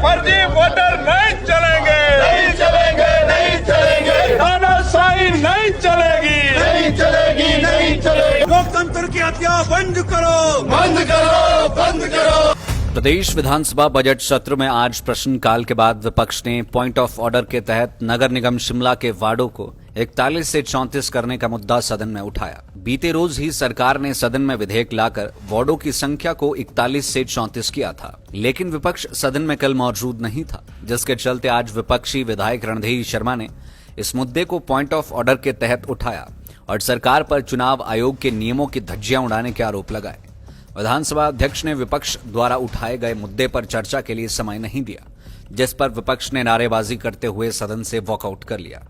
फर्जी वोटर नहीं चलेंगे, नहीं चलेंगे, नहीं चलेंगे, तानाशाही नहीं चलेगी, नहीं चलेगी, नहीं चलेगी। लोकतंत्र की हत्या बंद करो, बंद करो, बंद करो। प्रदेश विधानसभा बजट सत्र में आज प्रश्नकाल के बाद विपक्ष ने पॉइंट ऑफ ऑर्डर के तहत नगर निगम शिमला के वार्डों को 41 से 34 करने का मुद्दा सदन में उठाया। बीते रोज ही सरकार ने सदन में विधेयक लाकर वार्डों की संख्या को 41 से 34 किया था, लेकिन विपक्ष सदन में कल मौजूद नहीं था, जिसके चलते आज विपक्षी विधायक रणधीर शर्मा ने इस मुद्दे को पॉइंट ऑफ ऑर्डर के तहत उठाया और सरकार पर चुनाव आयोग के नियमों की धज्जियां उड़ाने के आरोप लगाए। विधानसभा अध्यक्ष ने विपक्ष द्वारा उठाए गए मुद्दे पर चर्चा के लिए समय नहीं दिया, जिस पर विपक्ष ने नारेबाजी करते हुए सदन से वॉकआउट कर लिया।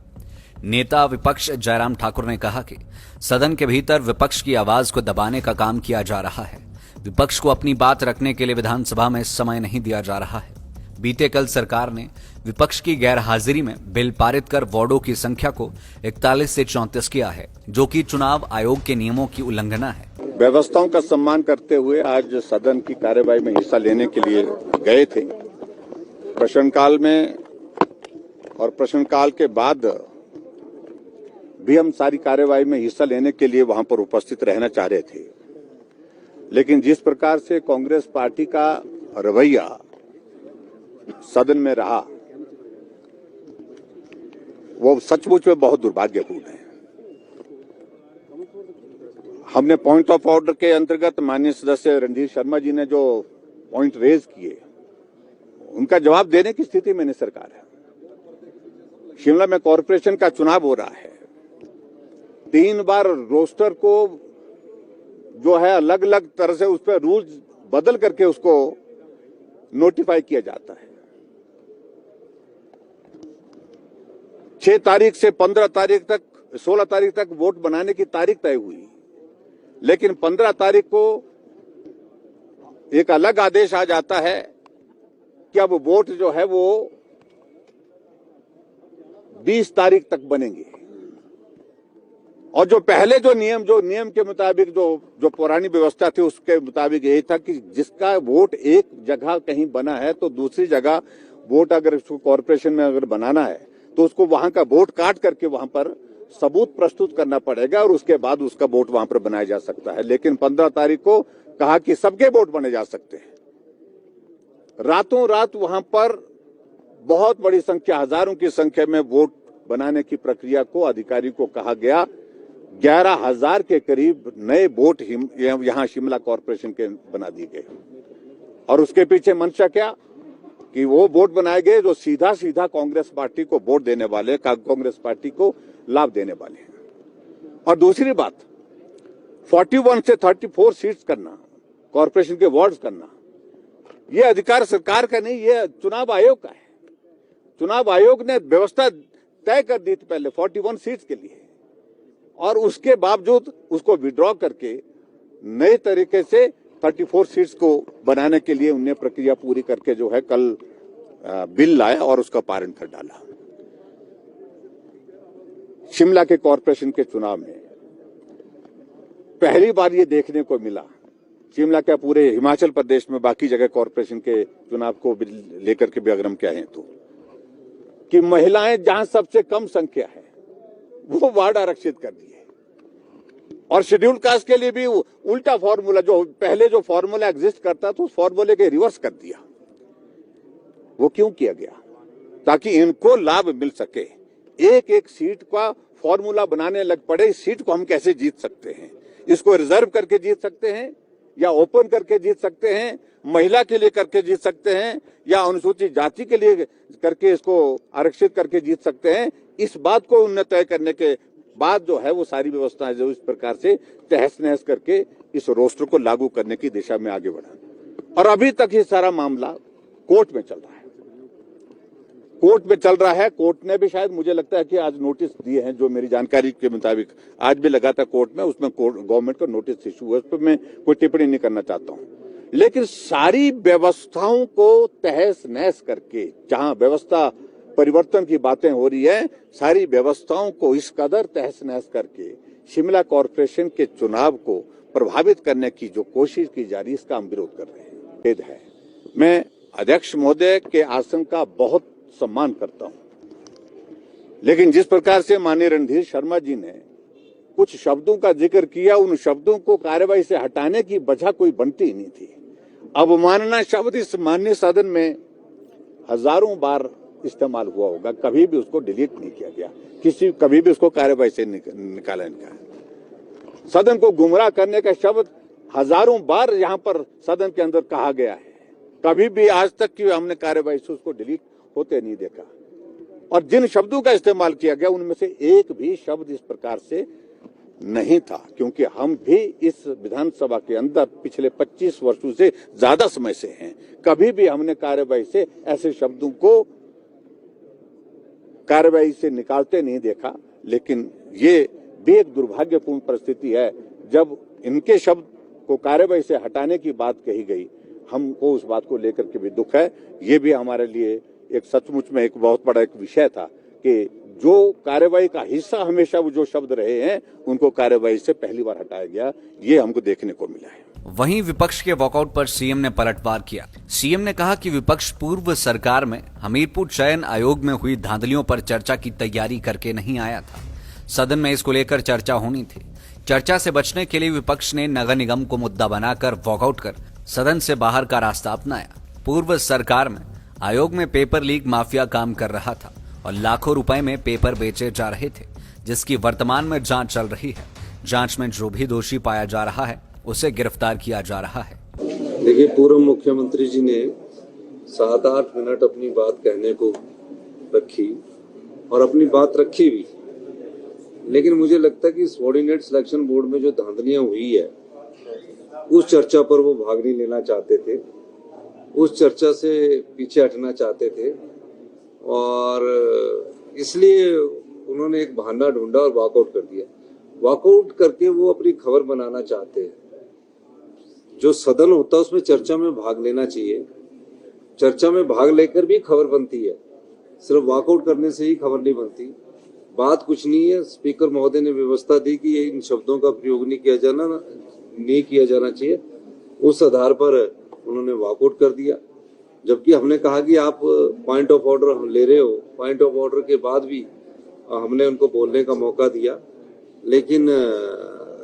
नेता विपक्ष जयराम ठाकुर ने कहा कि सदन के भीतर विपक्ष की आवाज को दबाने का काम किया जा रहा है। विपक्ष को अपनी बात रखने के लिए विधानसभा में समय नहीं दिया जा रहा है। बीते कल सरकार ने विपक्ष की गैर हाजिरी में बिल पारित कर वार्डों की संख्या को 41 से 34 किया है, जो कि चुनाव आयोग के नियमों की उल्लंघना है। व्यवस्थाओं का सम्मान करते हुए आज सदन की कार्यवाही में हिस्सा लेने के लिए गए थे। प्रश्नकाल में और प्रश्नकाल के बाद भी हम सारी कार्यवाही में हिस्सा लेने के लिए वहां पर उपस्थित रहना चाह रहे थे, लेकिन जिस प्रकार से कांग्रेस पार्टी का रवैया सदन में रहा वो सचमुच में बहुत दुर्भाग्यपूर्ण है। हमने पॉइंट ऑफ ऑर्डर के अंतर्गत माननीय सदस्य रणधीर शर्मा जी ने जो पॉइंट रेज किए उनका जवाब देने की स्थिति में नहीं सरकार है। शिमला में कॉरपोरेशन का चुनाव हो रहा है। 3 बार रोस्टर को जो है अलग अलग तरह से उस पर रूल्स बदल करके उसको नोटिफाई किया जाता है। 6 तारीख से 15 तारीख तक 16 तारीख तक वोट बनाने की तारीख तय हुई, लेकिन 15 तारीख को एक अलग आदेश आ जाता है कि अब वोट जो है वो 20 तारीख तक बनेंगे। और जो पहले जो नियम के मुताबिक जो पुरानी व्यवस्था थी उसके मुताबिक यही था कि जिसका वोट एक जगह कहीं बना है तो दूसरी जगह वोट अगर उसको कॉर्पोरेशन में अगर बनाना है तो उसको वहां का वोट काट करके वहां पर सबूत प्रस्तुत करना पड़ेगा और उसके बाद उसका वोट वहां पर बनाया जा सकता है। लेकिन 15 तारीख को कहा कि सबके वोट बने जा सकते हैं। रातों रात वहां पर बहुत बड़ी संख्या, हजारों की संख्या में वोट बनाने की प्रक्रिया को अधिकारी को कहा गया। 11,000 के करीब नए वोट यहां शिमला कॉर्पोरेशन के बना दिए गए और उसके पीछे मंशा क्या कि वो वोट बनाए गए जो सीधा सीधा कांग्रेस पार्टी को वोट देने वाले, कांग्रेस पार्टी को लाभ देने वाले हैं। और दूसरी बात, 41 से 34 सीट्स करना, कॉर्पोरेशन के वार्ड्स करना, ये अधिकार सरकार का नहीं, ये चुनाव आयोग का है। चुनाव आयोग ने व्यवस्था तय कर दी थी पहले 41 सीट्स के लिए और उसके बावजूद उसको विड्रॉ करके नए तरीके से 34 सीट्स को बनाने के लिए उन्हें प्रक्रिया पूरी करके जो है कल बिल लाया और उसका पारण कर डाला। शिमला के कॉर्पोरेशन के चुनाव में पहली बार ये देखने को मिला, शिमला क्या पूरे हिमाचल प्रदेश में बाकी जगह कॉर्पोरेशन के चुनाव को लेकर के भी अगर हम कहें तो, कि महिलाएं जहां सबसे कम संख्या है वो वार्ड आरक्षित कर दिए और शेड्यूल कास्ट के लिए भी उल्टा फॉर्मूला, जो पहले जो फॉर्मूला एग्जिस्ट करता था उस फॉर्मूले के रिवर्स कर दिया। वो क्यों किया गया? ताकि इनको लाभ मिल सके। एक एक सीट का फॉर्मूला बनाने लग पड़े, इस सीट को हम कैसे जीत सकते हैं, इसको रिजर्व करके जीत सकते हैं या ओपन करके जीत सकते हैं, महिला के लिए करके जीत सकते हैं या अनुसूचित जाति के लिए करके इसको आरक्षित करके जीत सकते हैं। इस बात को उन्हें तय करने के बाद जो है वो सारी व्यवस्थाएं जो इस प्रकार से तहस नहस करके इस रोस्टर को लागू करने की दिशा में आगे बढ़ा। और अभी तक ये सारा मामला कोर्ट में चल रहा है। कोर्ट ने भी शायद मुझे लगता है कि आज नोटिस दिए हैं, जो मेरी जानकारी के मुताबिक आज भी लगा था कोर्ट में, उसमें गवर्नमेंट का नोटिस इशू हुआ। उस पर मैं कोई टिप्पणी नहीं करना चाहता हूं, लेकिन सारी व्यवस्थाओं को तहस नहस करके, जहां व्यवस्था परिवर्तन की बातें हो रही है, सारी व्यवस्थाओं को इस कदर तहस नहस करके शिमला कॉर्पोरेशन के चुनाव को प्रभावित करने की जो कोशिश की जा रही है, इसका हम विरोध कर रहे हैं। मैं अध्यक्ष महोदय के आसन का बहुत सम्मान करता हूं, लेकिन जिस प्रकार से माननीय रणधीर शर्मा जी ने कुछ शब्दों का जिक्र किया, उन शब्दों को कार्यवाही से हटाने की वजह कोई बनती ही नहीं थी। अवमानना शब्द इस माननीय सदन में हजारों बार इस्तेमाल हुआ होगा, कभी भी उसको डिलीट नहीं किया गया, कभी भी उसको कार्यवाही से निकाला नहीं गया। सदन को गुमराह करने का शब्द हजारों बार यहां पर सदन के अंदर कहा गया है, कभी भी आज तक की हमने कार्यवाही से उसको डिलीट होते नहीं देखा। और जिन शब्दों का इस्तेमाल किया गया उनमें से एक भी शब्द इस प्रकार से नहीं था, क्योंकि हम भी इस विधानसभा के अंदर पिछले 25 वर्षों से ज्यादा समय से हैं, कभी भी हमने कार्यवाही से ऐसे शब्दों को कार्यवाही से निकालते नहीं देखा। लेकिन ये भी एक दुर्भाग्यपूर्ण परिस्थिति है, जब इनके शब्द को कार्यवाही से हटाने की बात कही गई, हमको उस बात को लेकर के भी दुख है। ये भी हमारे लिए एक सचमुच में एक बहुत बड़ा एक विषय था कि जो कार्यवाही का हिस्सा हमेशा वो जो शब्द रहे हैं उनको कार्यवाही से पहली बार हटाया गया, ये हमको देखने को मिला है। वहीं विपक्ष के वॉकआउट पर सीएम ने पलटवार किया। सीएम ने कहा कि विपक्ष पूर्व सरकार में हमीरपुर चयन आयोग में हुई धांधलियों पर चर्चा की तैयारी करके नहीं आया था। सदन में इसको लेकर चर्चा होनी थी। चर्चा से बचने के लिए विपक्ष ने नगर निगम को मुद्दा बनाकर वॉकआउट कर सदन से बाहर का रास्ता अपनाया। पूर्व सरकार में आयोग में पेपर लीक माफिया काम कर रहा था और लाखों रुपए में पेपर बेचे जा रहे थे, जिसकी वर्तमान में जांच चल रही है। जांच में जो भी दोषी पाया जा रहा है उसे गिरफ्तार किया जा रहा है। देखिए, पूर्व मुख्यमंत्री जी ने 7-8 मिनट अपनी बात कहने को रखी और अपनी बात रखी भी, लेकिन मुझे लगता है कि सबॉर्डिनेट सिलेक्शन बोर्ड में जो धांधलियां हुई है उस चर्चा पर वो भाग नहीं लेना चाहते थे, उस चर्चा से पीछे हटना चाहते थे और इसलिए उन्होंने एक बहाना ढूंढा और वॉकआउट कर दिया। वॉकआउट करके वो अपनी खबर बनाना चाहते हैं। जो सदन होता है उसमें चर्चा में भाग लेना चाहिए, चर्चा में भाग लेकर भी खबर बनती है, सिर्फ वॉकआउट करने से ही खबर नहीं बनती। बात कुछ नहीं है, स्पीकर महोदय ने व्यवस्था दी कि इन शब्दों का प्रयोग नहीं किया जाना चाहिए, उस आधार पर उन्होंने वॉकआउट कर दिया। जबकि हमने कहा कि आप पॉइंट ऑफ ऑर्डर ले रहे हो, पॉइंट ऑफ ऑर्डर के बाद भी हमने उनको बोलने का मौका दिया, लेकिन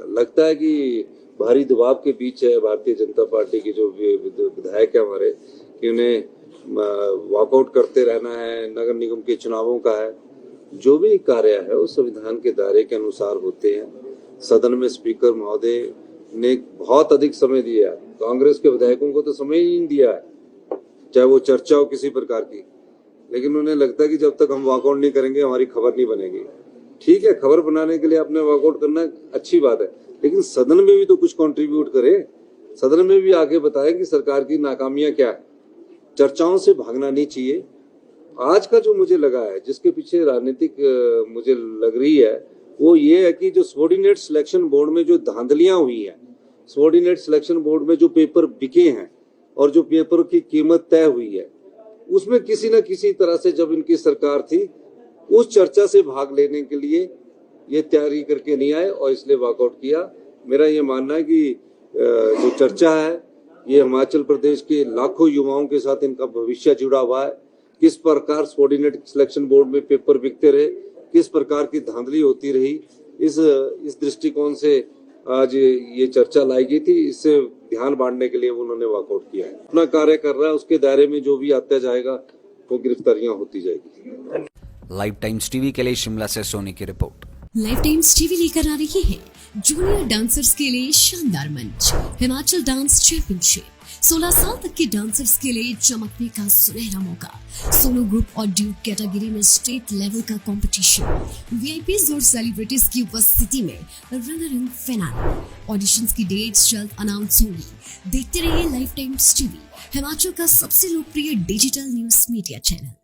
लगता है कि भारी दबाव के बीच है भारतीय जनता पार्टी के जो विधायक है हमारे, कि उन्हें वॉकआउट करते रहना है। नगर निगम के चुनावों का है, जो भी कार्य है वो संविधान के दायरे के अनुसार होते हैं। सदन में स्पीकर महोदय ने बहुत अधिक समय दिया है, कांग्रेस के विधायकों को तो समय ही नहीं दिया है, चाहे वो चर्चा हो किसी प्रकार की, लेकिन उन्हें लगता है कि जब तक हम वॉकआउट नहीं करेंगे हमारी खबर नहीं बनेगी। ठीक है, खबर बनाने के लिए आपने वॉकआउट करना अच्छी बात है, लेकिन सदन में भी तो कुछ कंट्रीब्यूट करे, सदन में भी आगे बताए कि सरकार की नाकामियां क्या है। चर्चाओं से भागना नहीं चाहिए। आज का जो मुझे लगा है, जिसके पीछे राजनीतिक मुझे लग रही है, वो ये है कि जो सबॉर्डिनेट सिलेक्शन बोर्ड में जो धांधलियां हुई है, सबॉर्डिनेट सिलेक्शन बोर्ड में जो पेपर बिके हैं और जो पेपर की कीमत तय हुई है, उसमें किसी न किसी तरह से जब इनकी सरकार थी उस चर्चा से भाग लेने के लिए ये तैयारी करके नहीं आए और इसलिए वॉकआउट किया। मेरा ये मानना है कि जो चर्चा है ये हिमाचल प्रदेश के लाखों युवाओं के साथ इनका भविष्य जुड़ा हुआ है। किस प्रकार सबॉर्डिनेट सिलेक्शन बोर्ड में पेपर बिकते रहे, किस प्रकार की धांधली होती रही, इस दृष्टिकोण से आज ये चर्चा लाई गई थी। इससे ध्यान बांटने के लिए उन्होंने वॉकआउट किया है। अपना कार्य कर रहा है, उसके दायरे में जो भी आता जाएगा वो गिरफ्तारियां होती जाएगी। लाइव टाइम्स टीवी के लिए शिमला से सोनी की रिपोर्ट। लाइव टाइम्स टीवी लेकर आ रही है जूनियर डांसर्स के लिए शानदार मंच, हिमाचल डांस चैंपियनशिप। 16 साल तक के डांसर्स के लिए चमकने का सुनहरा मौका। सोलो ग्रुप और ड्यूट कैटेगरी में स्टेट लेवल का कंपटीशन, वीआईपीज और सेलिब्रिटीज की उपस्थिति में रंगारंग फाइनल। ऑडिशंस की डेट्स जल्द अनाउंस होंगी। देखते रहिए लाइव टाइम्स टीवी, हिमाचल का सबसे लोकप्रिय डिजिटल न्यूज मीडिया चैनल।